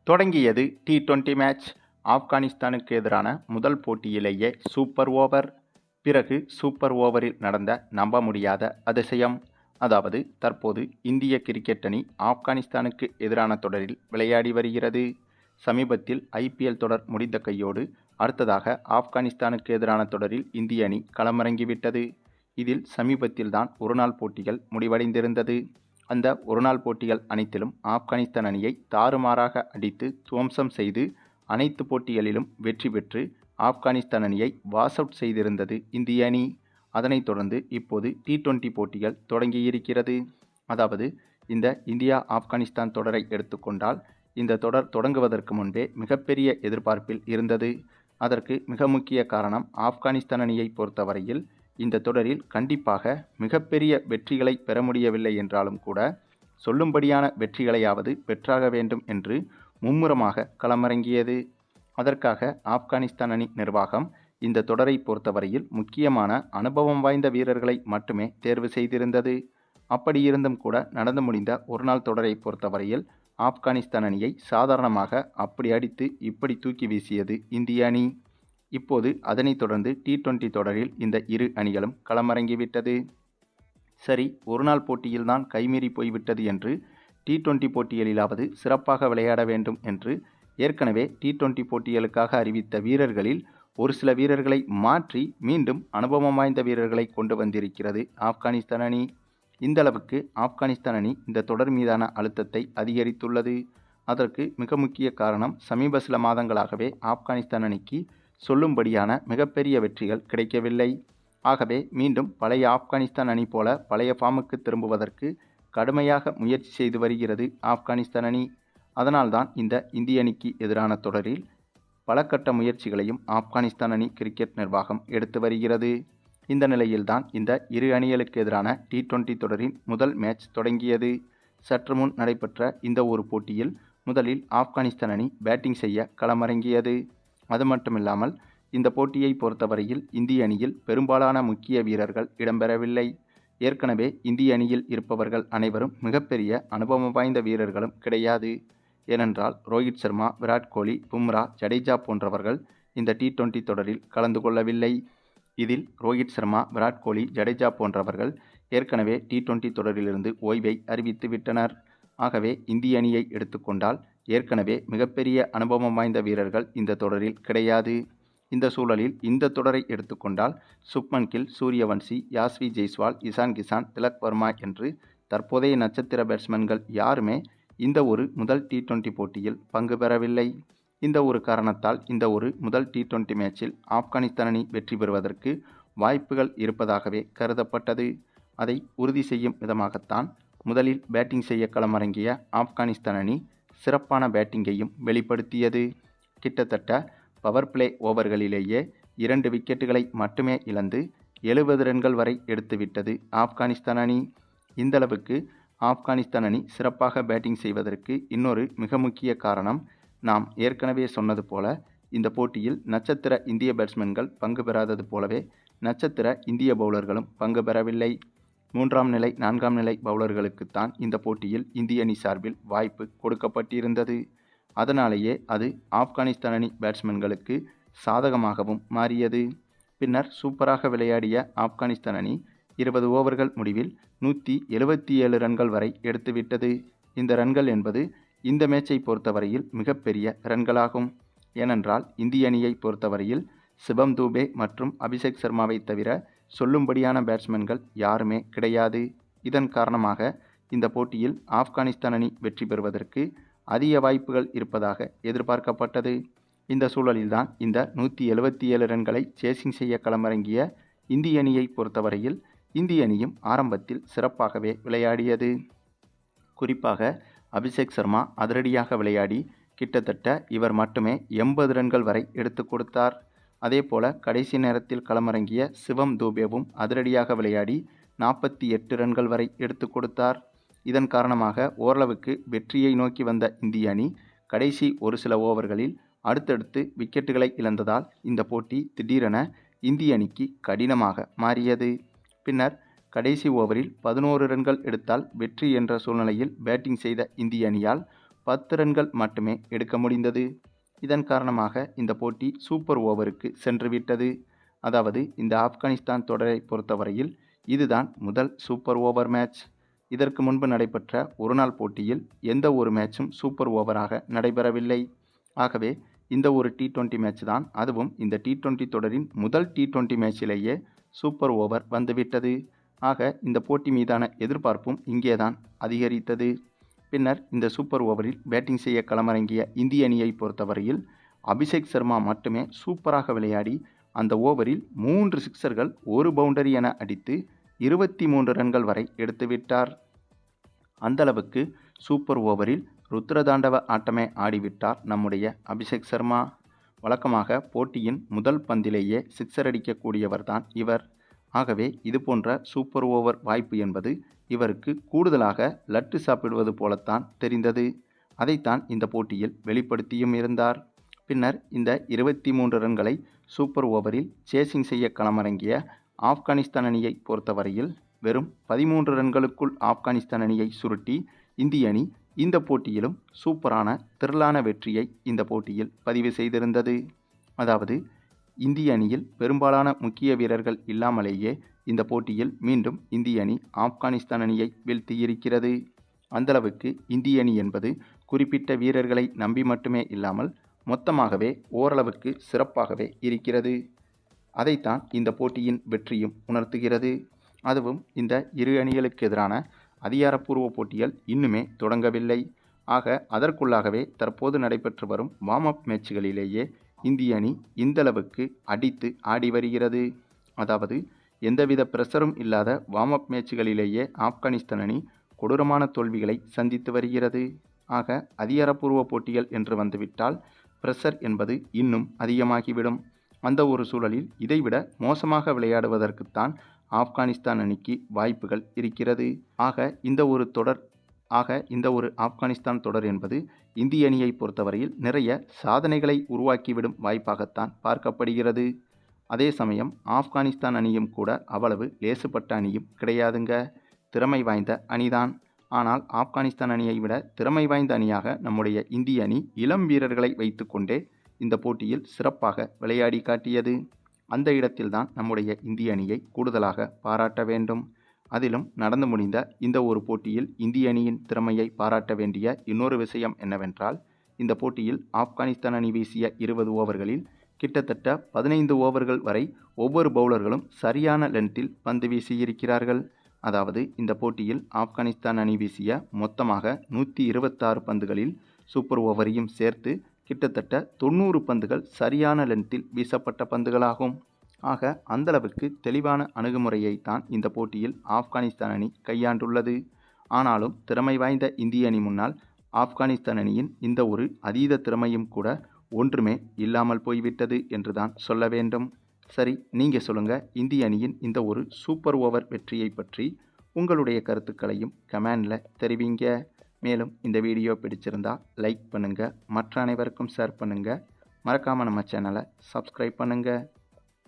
தொடங்கியது T20 match. ஆப்கானிஸ்தானுக்கு எதிரான முதல் போட்டியிலேயே சூப்பர் ஓவர். பிறகு சூப்பர் ஓவரில் நடந்த நம்ப முடியாத அதிசயம். அதாவது தற்போது இந்திய கிரிக்கெட் அணி ஆப்கானிஸ்தானுக்கு எதிரான தொடரில் விளையாடி வருகிறது. சமீபத்தில் IPL தொடர் முடிந்த கையோடு அடுத்ததாக ஆப்கானிஸ்தானுக்கு எதிரான தொடரில் இந்திய அணி களமிறங்கிவிட்டது. இதில் சமீபத்தில்தான் ஒருநாள் போட்டிகள் முடிவடைந்திருந்தது. அந்த ஒருநாள் போட்டிகள் அனைத்திலும் ஆப்கானிஸ்தான் அணியை தாறுமாறாக அடித்து துவம்சம் செய்து அனைத்து போட்டிகளிலும் வெற்றி பெற்று ஆப்கானிஸ்தான் அணியை வாஷ் அவுட் செய்திருந்தது இந்திய அணி. அதனைத் தொடர்ந்து இப்போது டி20 போட்டிகள் தொடங்கியிருக்கிறது. அதாவது இந்த இந்தியா ஆப்கானிஸ்தான் தொடரை எடுத்துக்கொண்டால் இந்த தொடர் தொடங்குவதற்கு முன்பே மிகப்பெரிய எதிர்பார்ப்பில் இருந்தது. அதற்கு மிக முக்கிய காரணம் ஆப்கானிஸ்தான் அணியை பொறுத்தவரையில் இந்த தொடரில் கண்டிப்பாக மிகப்பெரிய வெற்றிகளை பெற முடியவில்லை என்றாலும் கூட சொல்லும்படியான வெற்றிகளையாவது பெற்றாக வேண்டும் என்று மும்முரமாக களமிறங்கியது. அதற்காக ஆப்கானிஸ்தான் அணி நிர்வாகம் இந்த தொடரை பொறுத்தவரையில் முக்கியமான அனுபவம் வாய்ந்த வீரர்களை மட்டுமே தேர்வு செய்திருந்தது. அப்படியிருந்தும் கூட நடந்து முடிந்த ஒருநாள் தொடரை பொறுத்தவரையில் ஆப்கானிஸ்தான் அணியை சாதாரணமாக அப்படி அடித்து இப்படி தூக்கி வீசியது இந்திய அணி. இப்போது அதனைத் தொடர்ந்து டி20 தொடரில் இந்த இரு அணிகளும் களமிறங்கிவிட்டது. சரி, ஒருநாள் போட்டியில்தான் கைமீறி போய்விட்டது என்று டி20 போட்டிகளிலாவது சிறப்பாக விளையாட வேண்டும் என்று ஏற்கனவே டி20 போட்டிகளுக்காக அறிவித்த வீரர்களில் ஒரு சில வீரர்களை மாற்றி மீண்டும் அனுபவம் வாய்ந்த வீரர்களை கொண்டு வந்திருக்கிறது ஆப்கானிஸ்தான் அணி. இந்த அளவுக்கு ஆப்கானிஸ்தான் அணி இந்த தொடர் மீதான அழுத்தத்தை அதிகரித்துள்ளது. அதற்கு மிக முக்கிய காரணம் சமீப சில மாதங்களாகவே ஆப்கானிஸ்தான் அணிக்கு சொல்லும்படியான மிகப்பெரிய வெற்றிகள் கிடைக்கவில்லை. ஆகவே மீண்டும் பழைய ஆப்கானிஸ்தான் அணி போல பழைய ஃபார்முக்கு திரும்புவதற்கு கடுமையாக முயற்சி செய்து வருகிறது ஆப்கானிஸ்தான் அணி. அதனால்தான் இந்த இந்திய அணிக்கு எதிரான தொடரில் பல கட்ட முயற்சிகளையும் ஆப்கானிஸ்தான் அணி கிரிக்கெட் நிர்வாகம் எடுத்து வருகிறது. இந்த நிலையில்தான் இந்த இரு அணிகளுக்கு எதிரான டி20 தொடரின் முதல் மேட்ச் தொடங்கியது. சற்று முன் நடைபெற்ற இந்த ஒரு போட்டியில் முதலில் ஆப்கானிஸ்தான் அணி பேட்டிங் செய்ய களமிறங்கியது. அது மட்டுமில்லாமல் இந்த போட்டியை பொறுத்தவரையில் இந்திய அணியில் பெரும்பாலான முக்கிய வீரர்கள் இடம்பெறவில்லை. ஏற்கனவே இந்திய அணியில் இருப்பவர்கள் அனைவரும் மிகப்பெரிய அனுபவம் வாய்ந்த வீரர்களும் கிடையாது. ஏனென்றால் ரோஹித் சர்மா, விராட் கோலி, பும்ரா, ஜடேஜா போன்றவர்கள் இந்த டி20 தொடரில் கலந்து கொள்ளவில்லை. இதில் ரோஹித் சர்மா, விராட் கோலி, ஜடேஜா போன்றவர்கள் ஏற்கனவே டி20 தொடரிலிருந்து ஓய்வை அறிவித்து விட்டனர். ஆகவே இந்திய அணியை எடுத்துக்கொண்டால் ஏற்கனவே மிகப்பெரிய அனுபவம் வாய்ந்த வீரர்கள் இந்த தொடரில் கிடையாது. இந்த சூழலில் இந்த தொடரை எடுத்துக்கொண்டால் சுப்மன் கில், சூரியவன்சி, யாஸ்வி ஜெய்ஸ்வால், இசான் கிசான், திலக் வர்மா என்று தற்போதைய நட்சத்திர பேட்ஸ்மேன்கள் யாருமே இந்த ஒரு முதல் டி20 போட்டியில் பங்கு பெறவில்லை. இந்த ஒரு காரணத்தால் இந்த ஒரு முதல் டி20 மேட்சில் ஆப்கானிஸ்தான் அணி வெற்றி பெறுவதற்கு வாய்ப்புகள் இருப்பதாகவே கருதப்பட்டது. அதை உறுதி செய்யும் விதமாகத்தான் முதலில் பேட்டிங் செய்ய களமிறங்கிய ஆப்கானிஸ்தான் அணி சிறப்பான பேட்டிங்கையும் வெளிப்படுத்தியது. கிட்டத்தட்ட பவர் பிளே ஓவர்களிலேயே 2 விக்கெட்டுகளை மட்டுமே இழந்து 70 ரன்கள் வரை எடுத்துவிட்டது ஆப்கானிஸ்தான் அணி. இந்தளவுக்கு ஆப்கானிஸ்தான் அணி சிறப்பாக பேட்டிங் செய்வதற்கு இன்னொரு மிக முக்கிய காரணம், நாம் ஏற்கனவே சொன்னது போல இந்த போட்டியில் நட்சத்திர இந்திய பேட்ஸ்மேன்கள் பங்கு பெறாதது போலவே நட்சத்திர இந்திய பவுலர்களும் பங்கு பெறவில்லை. 3ஆம் நிலை 4ஆம் நிலை பவுலர்களுக்குத்தான் இந்த போட்டியில் இந்திய அணி சார்பில் வாய்ப்பு கொடுக்கப்பட்டிருந்தது. அதனாலேயே அது ஆப்கானிஸ்தான் அணி பேட்ஸ்மேன்களுக்கு சாதகமாகவும் மாறியது. பின்னர் சூப்பராக விளையாடிய ஆப்கானிஸ்தான் அணி 20 ஓவர்கள் முடிவில் 177 ரன்கள் வரை எடுத்துவிட்டது. இந்த ரன்கள் என்பது இந்த மேட்சை பொறுத்தவரையில் மிகப்பெரிய ரன்களாகும். ஏனென்றால் இந்திய அணியை பொறுத்தவரையில் சிவம் தூபே மற்றும் அபிஷேக் சர்மாவை தவிர சொல்லும்படியான பேட்ஸ்மேன்கள் யாருமே கிடையாது. இதன் காரணமாக இந்த போட்டியில் ஆப்கானிஸ்தான் அணி வெற்றி பெறுவதற்கு அதிக வாய்ப்புகள் இருப்பதாக எதிர்பார்க்கப்பட்டது. இந்த சூழலில்தான் இந்த 177 ரன்களை சேசிங் செய்ய களமிறங்கிய இந்திய அணியை பொறுத்தவரையில் இந்திய அணியும் ஆரம்பத்தில் சிறப்பாகவே விளையாடியது. குறிப்பாக அபிஷேக் சர்மா அதிரடியாக விளையாடி கிட்டத்தட்ட இவர் மட்டுமே 80 ரன்கள் வரை எடுத்து கொடுத்தார். அதேபோல கடைசி நேரத்தில் களமிறங்கிய சிவம் தூபேவும் அதிரடியாக விளையாடி 48 ரன்கள் வரை எடுத்து கொடுத்தார். இதன் காரணமாக ஓரளவுக்கு வெற்றியை நோக்கி வந்த இந்திய அணி கடைசி ஒரு சில ஓவர்களில் அடுத்தடுத்து விக்கெட்டுகளை இழந்ததால் இந்த போட்டி திடீரென இந்திய அணிக்கு கடினமாக மாறியது. பின்னர் கடைசி ஓவரில் 11 ரன்கள் எடுத்தால் வெற்றி என்ற சூழ்நிலையில் பேட்டிங் செய்த இந்திய அணியால் 10 ரன்கள் மட்டுமே எடுக்க முடிந்தது. இதன் காரணமாக இந்த போட்டி சூப்பர் ஓவருக்கு சென்றுவிட்டது. அதாவது இந்த ஆப்கானிஸ்தான் தொடரை பொறுத்தவரையில் இதுதான் முதல் சூப்பர் ஓவர் மேட்ச். இதற்கு முன்பு நடைபெற்ற ஒருநாள் போட்டியில் எந்த ஒரு மேட்சும் சூப்பர் ஓவராக நடைபெறவில்லை. ஆகவே இந்த ஒரு T20 மேட்ச் தான், அதுவும் இந்த T20 தொடரின் முதல் T20 மேட்சிலேயே சூப்பர் ஓவர் வந்துவிட்டது. ஆக இந்த போட்டி மீதான எதிர்பார்ப்பும் இங்கேதான் அதிகரித்தது. பின்னர் இந்த சூப்பர் ஓவரில் பேட்டிங் செய்ய களமிறங்கிய இந்திய அணியை பொறுத்தவரையில் அபிஷேக் சர்மா மட்டுமே சூப்பராக விளையாடி அந்த ஓவரில் 3 சிக்சர்கள் 1 பவுண்டரி என அடித்து 23 ரன்கள் வரை எடுத்துவிட்டார். அந்தளவுக்கு சூப்பர் ஓவரில் ருத்ரதாண்டவ ஆட்டமே ஆடிவிட்டார் நம்முடைய அபிஷேக் சர்மா. வழக்கமாக போட்டியின் முதல் பந்திலேயே சிக்சர் அடிக்கக்கூடியவர்தான் இவர். ஆகவே இதுபோன்ற சூப்பர் ஓவர் வாய்ப்பு என்பது இவருக்கு கூடுதலாக லட்டு சாப்பிடுவது போலத்தான் தெரிந்தது. அதைத்தான் இந்த போட்டியில் வெளிப்படுத்தியும் இருந்தார். பின்னர் இந்த 23 ரன்களை சூப்பர் ஓவரில் சேசிங் செய்ய களமிறங்கிய ஆப்கானிஸ்தான் அணியை பொறுத்தவரையில் வெறும் 13 ரன்களுக்குள் ஆப்கானிஸ்தான் அணியை சுருட்டி இந்திய அணி இந்த போட்டியிலும் சூப்பரான திரளான வெற்றியை இந்த போட்டியில் பதிவு செய்திருந்தது. அதாவது இந்திய அணியில் பெரும்பாலான முக்கிய வீரர்கள் இல்லாமலேயே இந்த போட்டியில் மீண்டும் இந்திய அணி ஆப்கானிஸ்தான் அணியை வீழ்த்தியிருக்கிறது. அந்தளவுக்கு இந்திய அணி என்பது குறிப்பிட்ட வீரர்களை நம்பி மட்டுமே இல்லாமல் மொத்தமாகவே ஓரளவுக்கு சிறப்பாகவே இருக்கிறது. அதைத்தான் இந்த போட்டியின் வெற்றியும் உணர்த்துகிறது. அதுவும் இந்த இரு அணிகளுக்கு எதிரான அதிகாரப்பூர்வ போட்டிகள் இன்னுமே தொடங்கவில்லை. ஆக அதற்குள்ளாகவே தற்போது நடைபெற்று வரும் வார்ம் அப் மேட்சுகளிலேயே இந்திய அணி இந்தளவுக்கு அடித்து ஆடி வருகிறது. அதாவது எந்தவித பிரஷரும் இல்லாத வார்ம் அப் மேட்சுகளிலேயே ஆப்கானிஸ்தான் அணி கொடூரமான தோல்விகளை சந்தித்து வருகிறது. ஆக அதிகாரப்பூர்வ போட்டிகள் என்று வந்துவிட்டால் பிரஷர் என்பது இன்னும் அதிகமாகிவிடும். அந்த ஒரு சூழலில் இதைவிட மோசமாக விளையாடுவதற்குத்தான் ஆப்கானிஸ்தான் அணிக்கு வாய்ப்புகள் இருக்கிறது. ஆக இந்த ஒரு ஆப்கானிஸ்தான் தொடர் என்பது இந்திய அணியை பொறுத்தவரையில் நிறைய சாதனைகளை உருவாக்கிவிடும் வாய்ப்பாகத்தான் பார்க்கப்படுகிறது. அதே சமயம் ஆப்கானிஸ்தான் அணியும் கூட அவ்வளவு லேசுப்பட்ட அணியும் கிடையாதுங்க. திறமை வாய்ந்த அணிதான். ஆனால் ஆப்கானிஸ்தான் அணியை விட திறமை வாய்ந்த அணியாக நம்முடைய இந்திய அணி இளம் வீரர்களை வைத்துக்கொண்டே இந்த போட்டியில் சிறப்பாக விளையாடி காட்டியது. அந்த இடத்தில்தான் நம்முடைய இந்திய அணியை கூடுதலாக பாராட்ட வேண்டும். அதிலும் நடந்து முடிந்த இந்த ஒரு போட்டியில் இந்திய அணியின் திறமையை பாராட்ட வேண்டிய இன்னொரு விஷயம் என்னவென்றால், இந்த போட்டியில் ஆப்கானிஸ்தான் அணி வீசிய 20 ஓவர்களில் கிட்டத்தட்ட 15 ஓவர்கள் வரை ஒவ்வொரு பவுலர்களும் சரியான லென்த்தில் பந்து வீசியிருக்கிறார்கள். அதாவது இந்த போட்டியில் ஆப்கானிஸ்தான் அணி வீசிய மொத்தமாக 126 பந்துகளில் சூப்பர் ஓவரையும் சேர்த்து கிட்டத்தட்ட 90 பந்துகள் சரியான லென்த்தில் வீசப்பட்ட பந்துகளாகும். ஆக அந்தளவுக்கு தெளிவான அணுகுமுறையை தான் இந்த போட்டியில் ஆப்கானிஸ்தான் அணி கையாண்டுள்ளது. ஆனாலும் திறமை வாய்ந்த இந்திய அணி முன்னால் ஆப்கானிஸ்தான் அணியின் இந்த ஒரு அதீத திறமையும் கூட ஒன்றுமே இல்லாமல் போய்விட்டது என்றுதான் சொல்ல வேண்டும். சரி, நீங்கள் சொல்லுங்கள், இந்திய அணியின் இந்த ஒரு சூப்பர் ஓவர் வெற்றியை பற்றி உங்களுடைய கருத்துக்களையும் கமெண்டில் தெரிவிங்க. மேலும் இந்த வீடியோ பிடிச்சிருந்தா லைக் பண்ணுங்கள், மற்ற அனைவருக்கும் ஷேர் பண்ணுங்கள், மறக்காமல் நம்ம சேனலை சப்ஸ்கிரைப் பண்ணுங்கள்.